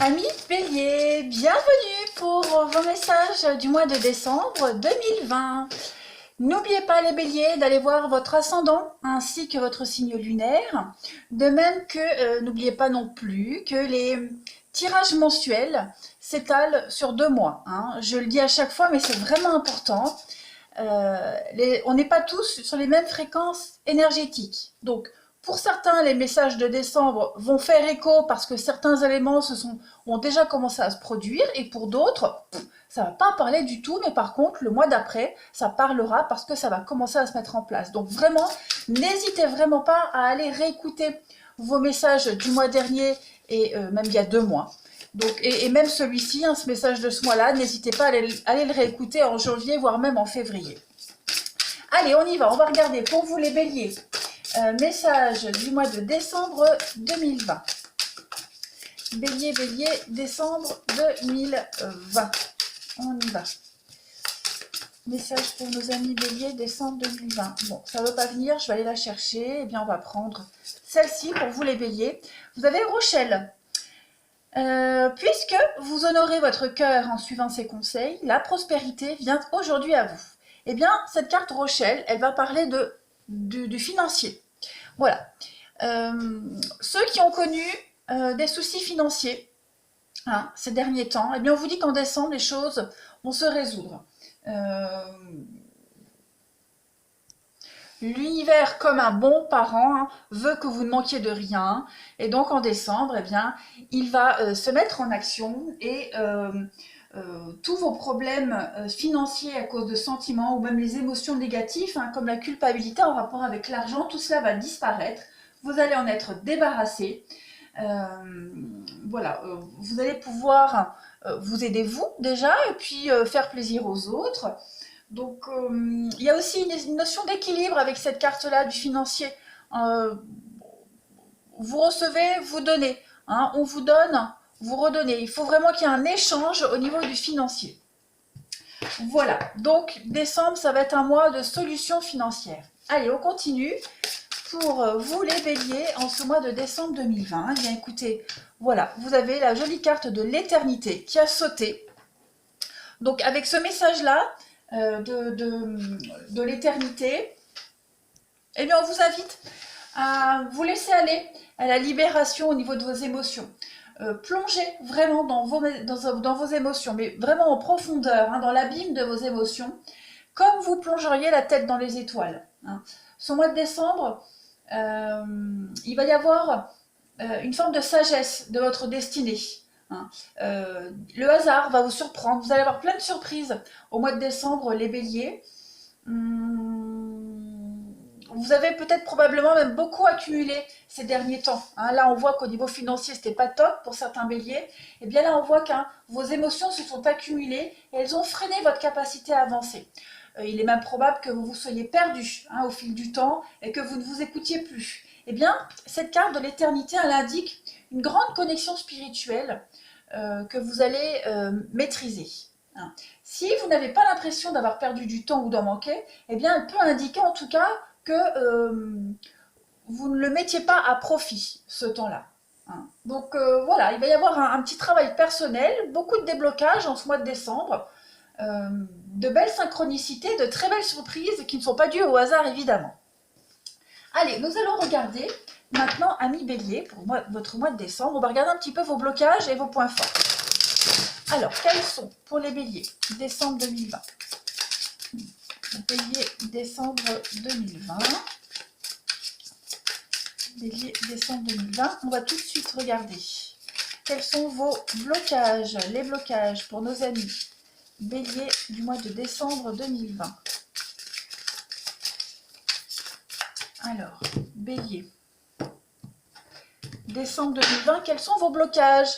Amis Bélier, bienvenue pour vos messages du mois de décembre 2020. N'oubliez pas les Béliers d'aller voir votre ascendant ainsi que votre signe lunaire. De même que n'oubliez pas non plus que les tirages mensuels s'étalent sur 2 mois. Je le dis à chaque fois mais c'est vraiment important. On n'est pas tous sur les mêmes fréquences énergétiques. Donc pour certains, les messages de décembre vont faire écho parce que certains éléments ont déjà commencé à se produire, et pour d'autres, ça ne va pas parler du tout, mais par contre, le mois d'après, ça parlera parce que ça va commencer à se mettre en place. Donc vraiment, n'hésitez vraiment pas à aller réécouter vos messages du mois dernier et même il y a 2 mois. Donc, et même celui-ci, ce message de ce mois-là, n'hésitez pas à aller le réécouter en janvier, voire même en février. Allez, on y va, on va regarder pour vous les béliers. Message du mois de décembre 2020. Bélier, bélier, décembre 2020. On y va. Message pour nos amis bélier, décembre 2020. Bon, ça ne veut pas venir, je vais aller la chercher. Eh bien, on va prendre celle-ci pour vous les béliers. Vous avez Rochelle. Puisque vous honorez votre cœur en suivant ses conseils, la prospérité vient aujourd'hui à vous. Eh bien, cette carte Rochelle, elle va parler du financier. Voilà. Ceux qui ont connu des soucis financiers ces derniers temps, eh bien, on vous dit qu'en décembre, les choses vont se résoudre. L'univers, comme un bon parent, veut que vous ne manquiez de rien. Et donc, en décembre, eh bien, il va se mettre en action et tous vos problèmes financiers à cause de sentiments ou même les émotions négatives, comme la culpabilité en rapport avec l'argent, tout cela va disparaître. Vous allez en être débarrassé. Voilà, vous allez pouvoir vous aider vous déjà et puis faire plaisir aux autres. Donc, il y a aussi une notion d'équilibre avec cette carte-là du financier. Vous recevez, vous donnez. On vous donne, vous redonnez. Il faut vraiment qu'il y ait un échange au niveau du financier. Voilà, donc décembre, ça va être un mois de solutions financières. Allez, on continue. Pour vous les béliers, en ce mois de décembre 2020, eh bien écoutez, voilà, vous avez la jolie carte de l'éternité qui a sauté. Donc avec ce message-là, de l'éternité, eh bien on vous invite à vous laisser aller à la libération au niveau de vos émotions. Plongez vraiment dans vos émotions, mais vraiment en profondeur, dans l'abîme de vos émotions, comme vous plongeriez la tête dans les étoiles. Ce mois de décembre, il va y avoir une forme de sagesse de votre destinée. Le hasard va vous surprendre, vous allez avoir plein de surprises au mois de décembre, les béliers. Vous avez peut-être probablement même beaucoup accumulé ces derniers temps. Là, on voit qu'au niveau financier, c'était pas top pour certains béliers. Et bien là, on voit que vos émotions se sont accumulées et elles ont freiné votre capacité à avancer. Il est même probable que vous vous soyez perdu au fil du temps et que vous ne vous écoutiez plus. Eh bien, cette carte de l'éternité, elle indique une grande connexion spirituelle que vous allez maîtriser. Si vous n'avez pas l'impression d'avoir perdu du temps ou d'en manquer, eh bien, elle peut indiquer en tout cas que vous ne le mettiez pas à profit, ce temps-là. Donc voilà, il va y avoir un petit travail personnel, beaucoup de déblocages en ce mois de décembre, de belles synchronicités, de très belles surprises qui ne sont pas dues au hasard évidemment. Allez, nous allons regarder maintenant, amis bélier, pour votre mois de décembre, on va regarder un petit peu vos blocages et vos points forts. Alors, quels sont pour les béliers décembre 2020? Bélier décembre 2020. Bélier décembre 2020. On va tout de suite regarder. Quels sont vos blocages? Les blocages pour nos amis bélier du mois de décembre 2020. Alors, bélier. Décembre 2020, quels sont vos blocages?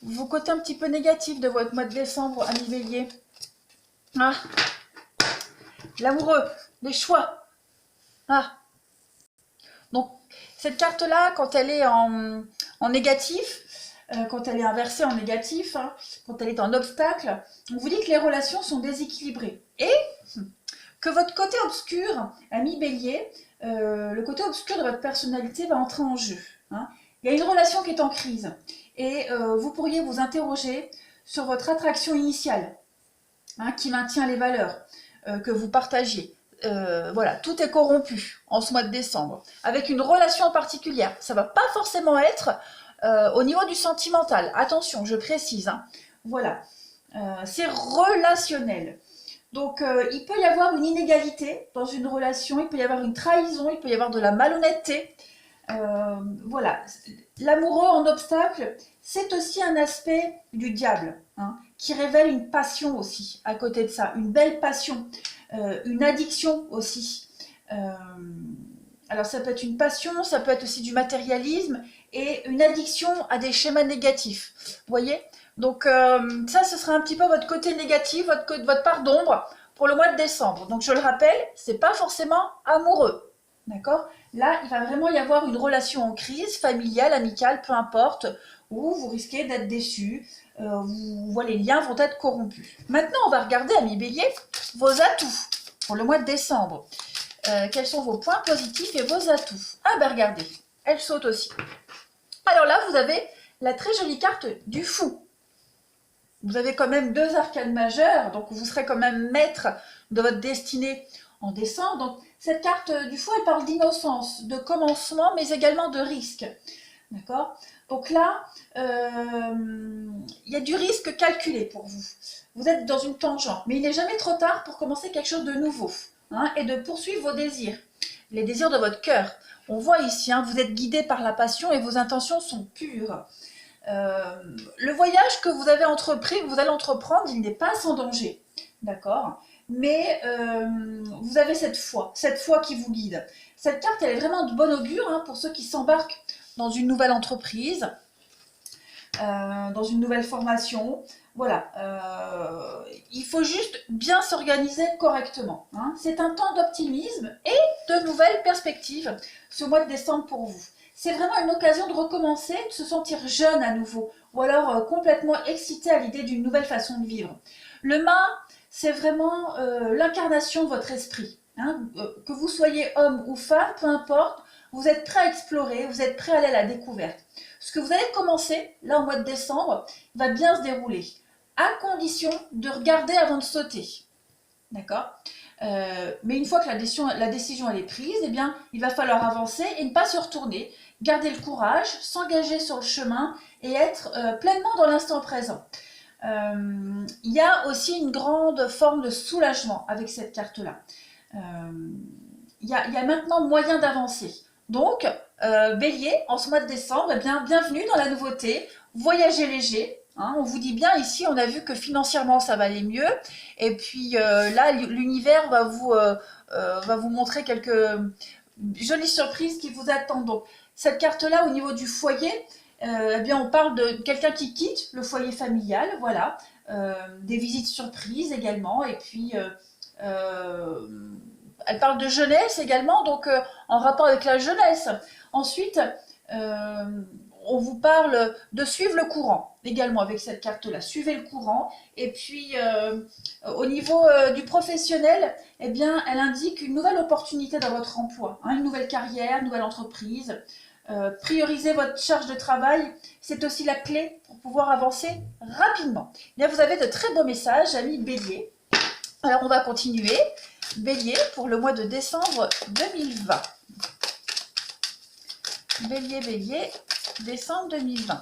Vos côtés un petit peu négatifs de votre mois de décembre, amis bélier. L'amoureux, les choix. Donc, cette carte-là, quand elle est en négatif, quand elle est inversée en négatif, quand elle est en obstacle, on vous dit que les relations sont déséquilibrées. Et que votre côté obscur, ami bélier, le côté obscur de votre personnalité va entrer en jeu. Il y a une relation qui est en crise. et vous pourriez vous interroger sur votre attraction initiale, hein, qui maintient les valeurs que vous partagiez. Voilà, tout est corrompu en ce mois de décembre, avec une relation particulière. Ça ne va pas forcément être au niveau du sentimental. Attention, je précise. Hein. Voilà, c'est relationnel. Donc, il peut y avoir une inégalité dans une relation, il peut y avoir une trahison, il peut y avoir de la malhonnêteté. Voilà, l'amoureux en obstacle, c'est aussi un aspect du diable, hein, qui révèle une passion aussi, à côté de ça, une belle passion, une addiction aussi. Alors ça peut être une passion, ça peut être aussi du matérialisme et une addiction à des schémas négatifs, vous voyez. Donc ça, ce sera un petit peu votre côté négatif, votre part d'ombre pour le mois de décembre. Donc je le rappelle, c'est pas forcément amoureux, d'accord? Là, il va vraiment y avoir une relation en crise, familiale, amicale, peu importe, où vous risquez d'être déçu, les liens vont être corrompus. Maintenant, on va regarder, amis Bélier, vos atouts pour le mois de décembre. Quels sont vos points positifs et vos atouts? Ah ben regardez, elle saute aussi. Alors là, vous avez la très jolie carte du fou. Vous avez quand même 2 arcanes majeures, donc vous serez quand même maître de votre destinée en décembre. Donc cette carte du fou, elle parle d'innocence, de commencement, mais également de risque. D'accord? Donc là, il y a du risque calculé pour vous. Vous êtes dans une tangente, mais il n'est jamais trop tard pour commencer quelque chose de nouveau, hein, et de poursuivre vos désirs, les désirs de votre cœur. On voit ici, hein, vous êtes guidé par la passion et vos intentions sont pures. Le voyage que vous avez entrepris, que vous allez entreprendre, il n'est pas sans danger, d'accord? Mais vous avez cette foi qui vous guide. Cette carte, elle est vraiment de bon augure, hein, pour ceux qui s'embarquent dans une nouvelle entreprise, dans une nouvelle formation. Voilà, il faut juste bien s'organiser correctement, hein. C'est un temps d'optimisme et de nouvelles perspectives, ce mois de décembre pour vous. C'est vraiment une occasion de recommencer, de se sentir jeune à nouveau, ou alors complètement excité à l'idée d'une nouvelle façon de vivre. Le mât, c'est vraiment l'incarnation de votre esprit, hein. Que vous soyez homme ou femme, peu importe, vous êtes prêt à explorer, vous êtes prêt à aller à la découverte. Ce que vous allez commencer, là, au mois de décembre, va bien se dérouler, à condition de regarder avant de sauter. D'accord? Mais une fois que la décision elle est prise, eh bien, il va falloir avancer et ne pas se retourner, garder le courage, s'engager sur le chemin et être pleinement dans l'instant présent. Il y a aussi une grande forme de soulagement avec cette carte-là. Il y a maintenant moyen d'avancer. Donc, Bélier, en ce mois de décembre, eh bien, bienvenue dans la nouveauté, voyagez léger. Hein, on vous dit bien ici, on a vu que financièrement ça va aller mieux, et puis là l'univers va vous montrer quelques jolies surprises qui vous attendent. Donc cette carte-là au niveau du foyer, eh bien on parle de quelqu'un qui quitte le foyer familial, voilà, des visites surprises également, et puis elle parle de jeunesse également, donc en rapport avec la jeunesse. Ensuite, on vous parle de suivre le courant, également avec cette carte-là. Suivez le courant. Et puis, au niveau du professionnel, eh bien, elle indique une nouvelle opportunité dans votre emploi, hein, une nouvelle carrière, une nouvelle entreprise. Priorisez votre charge de travail, c'est aussi la clé pour pouvoir avancer rapidement. Bien, vous avez de très beaux messages, amis Bélier. Alors, on va continuer. Bélier pour le mois de décembre 2020. Bélier, décembre 2020.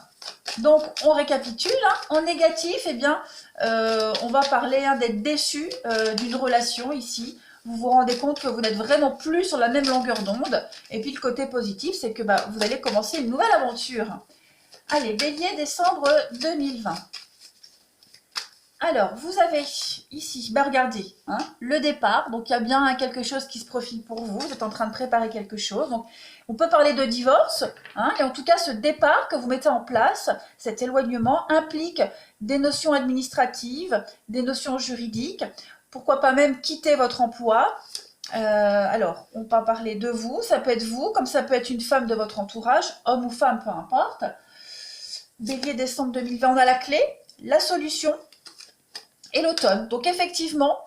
Donc, on récapitule. Hein. En négatif, eh bien, on va parler d'être déçu d'une relation ici. Vous vous rendez compte que vous n'êtes vraiment plus sur la même longueur d'onde. Et puis, le côté positif, c'est que vous allez commencer une nouvelle aventure. Allez, Bélier, décembre 2020. Alors, vous avez ici, regardez, hein, le départ. Donc, il y a bien quelque chose qui se profile pour vous. Vous êtes en train de préparer quelque chose. Donc, on peut parler de divorce. Hein, et en tout cas, ce départ que vous mettez en place, cet éloignement, implique des notions administratives, des notions juridiques. Pourquoi pas même quitter votre emploi. Alors, on peut parler de vous. Ça peut être vous, comme ça peut être une femme de votre entourage, homme ou femme, peu importe. Bélier, décembre 2020, on a la clé, la solution et l'automne. Donc effectivement,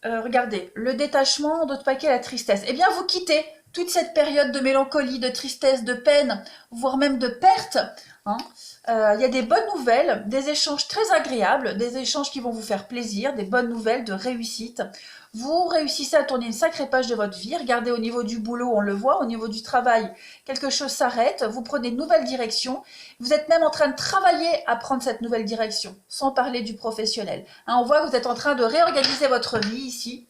regardez, le détachement, d'autres paquets, la tristesse. Eh bien, vous quittez toute cette période de mélancolie, de tristesse, de peine, voire même de perte, hein, Il y a des bonnes nouvelles, des échanges très agréables, des échanges qui vont vous faire plaisir, des bonnes nouvelles de réussite. Vous réussissez à tourner une sacrée page de votre vie. Regardez au niveau du boulot, on le voit, au niveau du travail, quelque chose s'arrête, vous prenez une nouvelle direction. Vous êtes même en train de travailler à prendre cette nouvelle direction, sans parler du professionnel. Hein, on voit que vous êtes en train de réorganiser votre vie ici,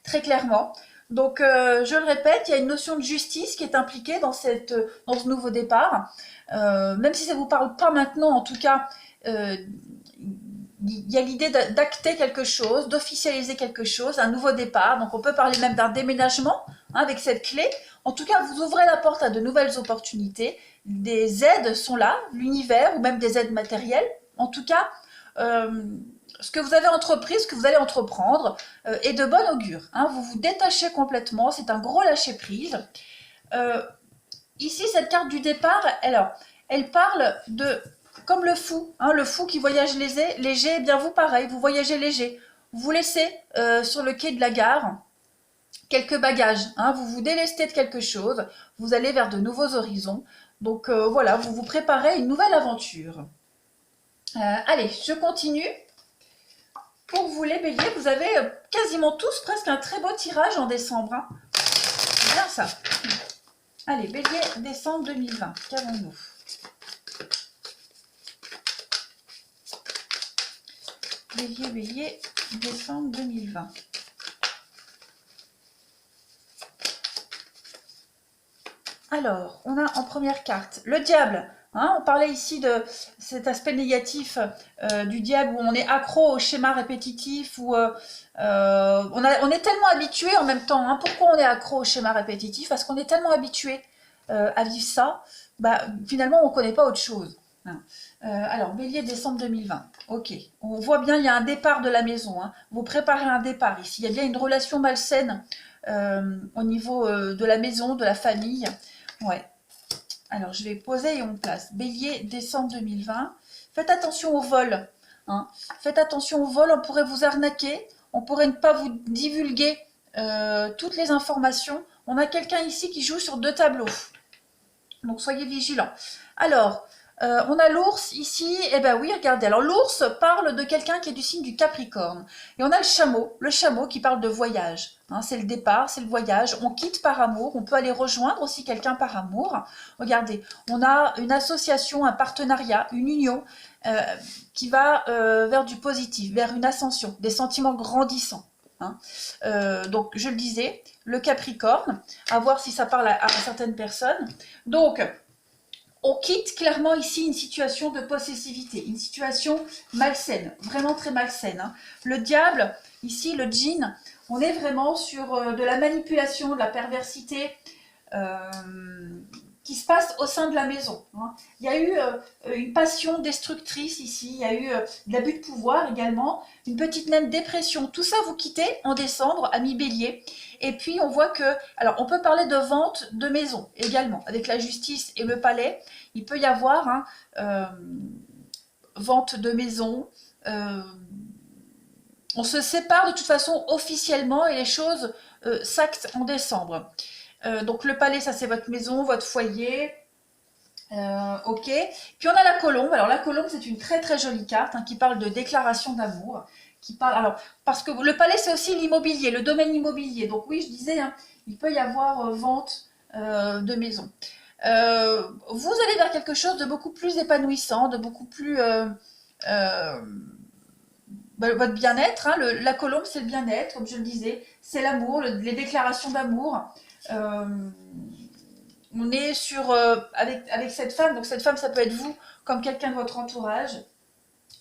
très clairement. Donc, je le répète, il y a une notion de justice qui est impliquée dans ce nouveau départ. Même si ça ne vous parle pas maintenant, en tout cas, il y a l'idée d'acter quelque chose, d'officialiser quelque chose, un nouveau départ. Donc, on peut parler même d'un déménagement hein, avec cette clé. En tout cas, vous ouvrez la porte à de nouvelles opportunités. Des aides sont là, l'univers, ou même des aides matérielles. En tout cas, ce que vous avez entrepris, ce que vous allez entreprendre est de bon augure. Hein. Vous vous détachez complètement, c'est un gros lâcher-prise. Ici, cette carte du départ, alors, elle parle de, comme le fou qui voyage léger, eh bien vous pareil, vous voyagez léger. Vous laissez sur le quai de la gare quelques bagages, hein, vous vous délestez de quelque chose, vous allez vers de nouveaux horizons. Donc voilà, vous vous préparez à une nouvelle aventure. Allez, je continue. Pour vous les béliers, vous avez quasiment tous presque un très beau tirage en décembre. Hein. C'est bien ça. Allez, bélier, décembre 2020. Qu'avons-nous? Bélier, décembre 2020. Alors, on a en première carte le diable. Hein, on parlait ici de cet aspect négatif du diable où on est accro au schéma répétitif, où on est tellement habitué en même temps. Hein. Pourquoi on est accro au schéma répétitif? Parce qu'on est tellement habitué à vivre ça, bah, finalement on ne connaît pas autre chose. Hein. Alors, bélier, décembre 2020. Ok, on voit bien, il y a un départ de la maison. Hein. Vous préparez un départ ici. Il y a bien une relation malsaine au niveau de la maison, de la famille. Ouais. Alors, je vais poser et on place. Bélier, décembre 2020. Faites attention au vol. Hein. Faites attention au vol, on pourrait vous arnaquer. On pourrait ne pas vous divulguer toutes les informations. On a quelqu'un ici qui joue sur deux tableaux. Donc, soyez vigilants. Alors, on a l'ours ici. Eh bien oui, regardez. Alors, l'ours parle de quelqu'un qui est du signe du Capricorne. Et on a le chameau qui parle de voyage. Hein, c'est le départ, c'est le voyage. On quitte par amour. On peut aller rejoindre aussi quelqu'un par amour. Regardez, on a une association, un partenariat, une union qui va vers du positif, vers une ascension, des sentiments grandissants. Hein. Donc, je le disais, le Capricorne, à voir si ça parle à certaines personnes. Donc, on quitte clairement ici une situation de possessivité, une situation malsaine, vraiment très malsaine. Hein. Le diable, ici, le djinn, on est vraiment sur de la manipulation, de la perversité qui se passe au sein de la maison. Hein. Il y a eu une passion destructrice ici, il y a eu de l'abus de pouvoir également, une petite même dépression. Tout ça, vous quittez en décembre, amis bélier. Et puis, on voit que... Alors, on peut parler de vente de maison également. Avec la justice et le palais, il peut y avoir hein, vente de maison. On se sépare de toute façon officiellement et les choses s'actent en décembre. Donc le palais, ça c'est votre maison, votre foyer. Ok. Puis on a la colombe. Alors la colombe, c'est une très très jolie carte hein, qui parle de déclaration d'amour. Alors, parce que le palais, c'est aussi l'immobilier, le domaine immobilier. Donc oui, je disais, hein, il peut y avoir vente de maison. Vous allez vers quelque chose de beaucoup plus épanouissant, de beaucoup plus... votre bien-être, hein, la colombe, c'est le bien-être, comme je le disais. C'est l'amour, les déclarations d'amour. On est sur avec cette femme, donc cette femme ça peut être vous comme quelqu'un de votre entourage.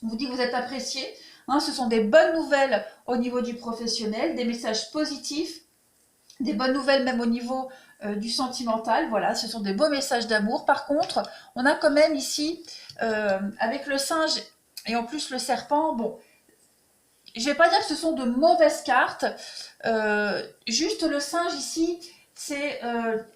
On vous dit que vous êtes apprécié, hein, ce sont des bonnes nouvelles au niveau du professionnel, des messages positifs, des bonnes nouvelles même au niveau du sentimental, voilà, ce sont des beaux messages d'amour. Par contre, on a quand même ici, avec le singe et en plus le serpent, bon, je ne vais pas dire que ce sont de mauvaises cartes, juste le singe ici, c'est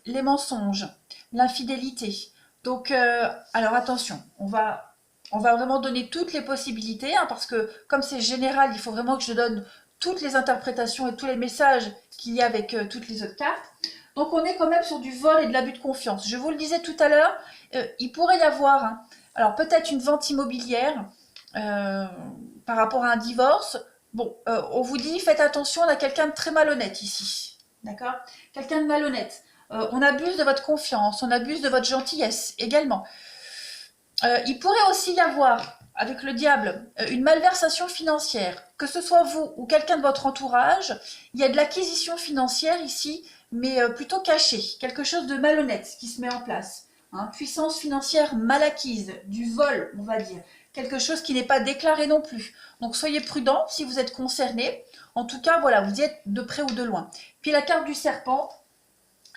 les mensonges, l'infidélité. Donc, alors attention, on va vraiment donner toutes les possibilités, hein, parce que comme c'est général, il faut vraiment que je donne toutes les interprétations et tous les messages qu'il y a avec toutes les autres cartes. Donc on est quand même sur du vol et de l'abus de confiance. Je vous le disais tout à l'heure, il pourrait y avoir... Hein, Alors peut-être une vente immobilière par rapport à un divorce. Bon, on vous dit, faites attention, on a quelqu'un de très malhonnête ici. D'accord? Quelqu'un de malhonnête. On abuse de votre confiance, on abuse de votre gentillesse également. Il pourrait aussi y avoir, avec le diable, une malversation financière. Que ce soit vous ou quelqu'un de votre entourage, il y a de l'acquisition financière ici, mais plutôt cachée. Quelque chose de malhonnête qui se met en place. Hein, puissance financière mal acquise, du vol, on va dire. Quelque chose qui n'est pas déclaré non plus. Donc soyez prudents si vous êtes concerné. En tout cas, voilà, vous y êtes de près ou de loin. Puis la carte du serpent,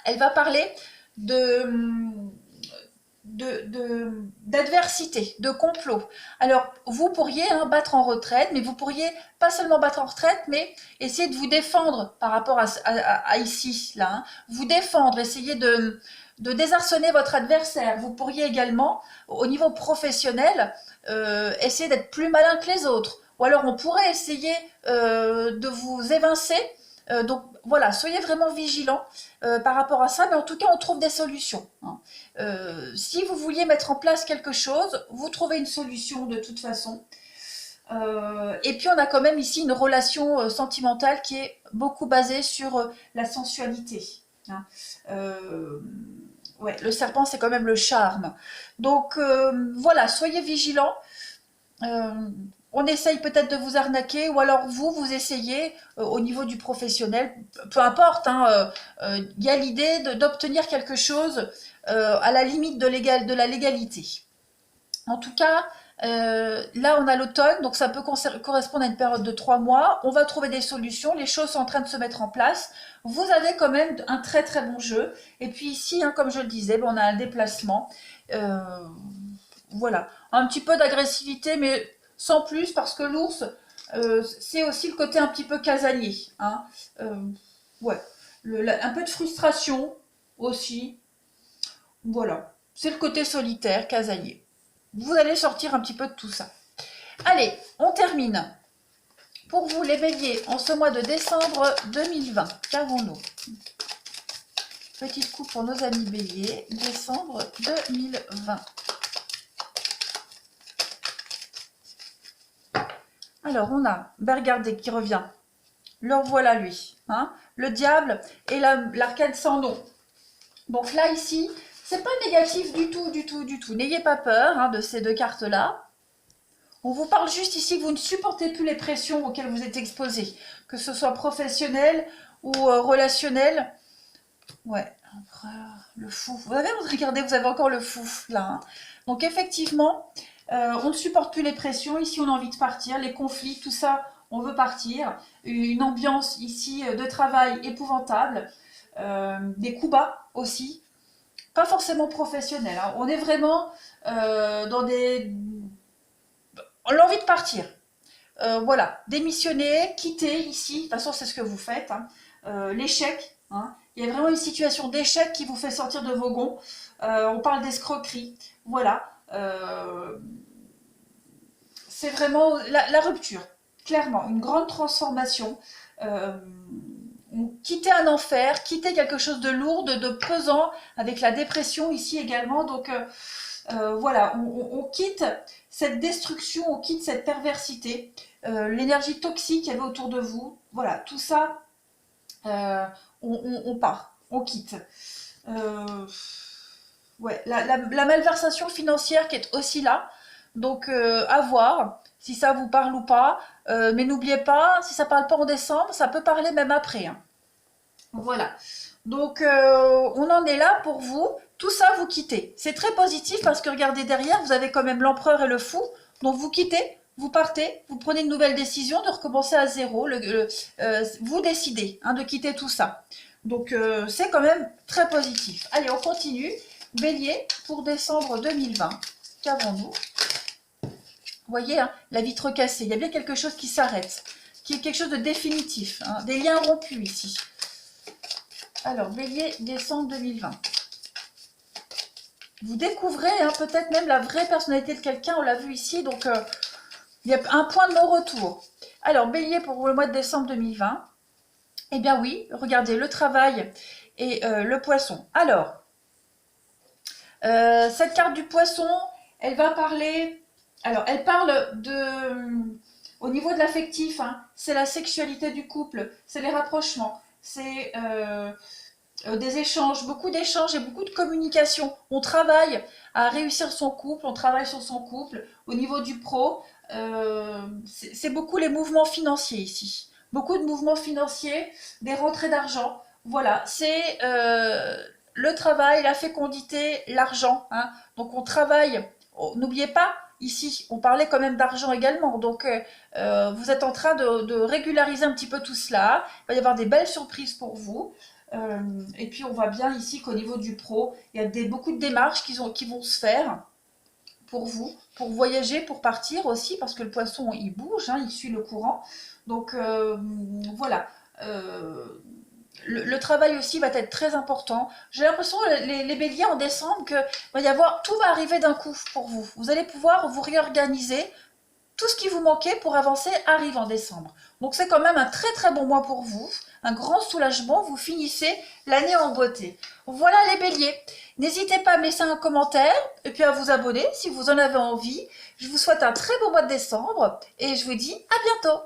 elle va parler d'adversité, de complot. Alors, vous pourriez battre en retraite, mais vous pourriez pas seulement battre en retraite, mais essayer de vous défendre par rapport à ici, là. Hein. Vous défendre, essayer de désarçonner votre adversaire. Vous pourriez également, au niveau professionnel, essayer d'être plus malin que les autres. Ou alors, on pourrait essayer de vous évincer. Donc voilà, soyez vraiment vigilants par rapport à ça, mais en tout cas, on trouve des solutions. Hein. Si vous vouliez mettre en place quelque chose, vous trouvez une solution de toute façon. Et puis, on a quand même ici une relation sentimentale qui est beaucoup basée sur la sensualité. Hein. Ouais, le serpent, c'est quand même le charme. Donc, voilà, soyez vigilants. On essaye peut-être de vous arnaquer, ou alors vous essayez au niveau du professionnel, peu importe, y a l'idée d'obtenir quelque chose à la limite de la légalité. En tout cas, là on a l'automne, donc ça peut correspondre à une période de 3 mois. On va trouver des solutions, les choses sont en train de se mettre en place. Vous avez quand même un très très bon jeu. Et puis ici, comme je le disais, on a un déplacement. Voilà, un petit peu d'agressivité, mais sans plus, parce que l'ours, c'est aussi le côté un petit peu casanier. Hein. Ouais, un peu de frustration aussi. Voilà, c'est le côté solitaire, casanier. Vous allez sortir un petit peu de tout ça. Allez, on termine. Pour vous, les béliers, en ce mois de décembre 2020, qu'avons-nous? Petite coupe pour nos amis béliers, décembre 2020. Alors, on a, regardez qui revient. Le voilà lui. Hein, le diable et l'arcane sans nom. Donc là, ici, c'est pas négatif du tout, du tout, du tout. N'ayez pas peur de ces deux cartes-là. On vous parle juste ici que vous ne supportez plus les pressions auxquelles vous êtes exposés. Que ce soit professionnel ou relationnel. Ouais, le fou. Vous avez, regardez, vous avez encore le fou, là. Hein. Donc effectivement... on ne supporte plus les pressions, ici on a envie de partir, les conflits, tout ça, on veut partir. Une ambiance ici de travail épouvantable, des coups bas aussi, pas forcément professionnels. Hein. On est vraiment dans des... On a envie de partir. Voilà, démissionner, quitter ici, de toute façon c'est ce que vous faites. Hein. L'échec, hein. Il y a vraiment une situation d'échec qui vous fait sortir de vos gonds. On parle d'escroquerie, voilà. C'est vraiment la rupture, clairement, une grande transformation. Quitter un enfer, quitter quelque chose de lourd, de pesant, avec la dépression ici également. Donc voilà, on quitte cette destruction, on quitte cette perversité, l'énergie toxique qu'il y avait autour de vous. Voilà, tout ça, on part, on quitte. Ouais, la malversation financière qui est aussi là. Donc, à voir si ça vous parle ou pas. Mais n'oubliez pas, si ça parle pas en décembre, ça peut parler même après. Hein. Voilà. Donc, on en est là pour vous. Tout ça, vous quittez. C'est très positif parce que regardez derrière, vous avez quand même l'empereur et le fou. Donc, vous quittez, vous partez, vous prenez une nouvelle décision de recommencer à zéro. Vous décidez de quitter tout ça. Donc, c'est quand même très positif. Allez, on continue. Bélier, pour décembre 2020, qu'avons-nous? Vous voyez, la vitre cassée, il y a bien quelque chose qui s'arrête, qui est quelque chose de définitif, des liens rompus ici. Alors, Bélier, décembre 2020. Vous découvrez peut-être même la vraie personnalité de quelqu'un, on l'a vu ici, donc il y a un point de non-retour. Alors, Bélier, pour le mois de décembre 2020, eh bien oui, regardez, le travail et le poisson. Alors, cette carte du poisson, Elle va parler, alors elle parle au niveau de l'affectif, hein, c'est la sexualité du couple, c'est les rapprochements, c'est des échanges, beaucoup d'échanges et beaucoup de communication. On travaille à réussir son couple, on travaille sur son couple. Au niveau du pro, c'est beaucoup les mouvements financiers ici. Beaucoup de mouvements financiers, des rentrées d'argent. Voilà, c'est le travail, la fécondité, l'argent, hein. Donc on travaille, oh, n'oubliez pas, ici, on parlait quand même d'argent également. Donc vous êtes en train de régulariser un petit peu tout cela. Il va y avoir des belles surprises pour vous. Et puis on voit bien ici qu'au niveau du pro, il y a beaucoup de démarches qui vont se faire pour vous, pour voyager, pour partir aussi, parce que le poisson il bouge, hein, il suit le courant. Donc voilà. Le travail aussi va être très important. J'ai l'impression, les béliers en décembre, que va y avoir, tout va arriver d'un coup pour vous. Vous allez pouvoir vous réorganiser. Tout ce qui vous manquait pour avancer arrive en décembre. Donc c'est quand même un très très bon mois pour vous, un grand soulagement, vous finissez l'année en beauté. Voilà les béliers. N'hésitez pas à me laisser un commentaire et puis à vous abonner si vous en avez envie. Je vous souhaite un très beau mois de décembre et je vous dis à bientôt.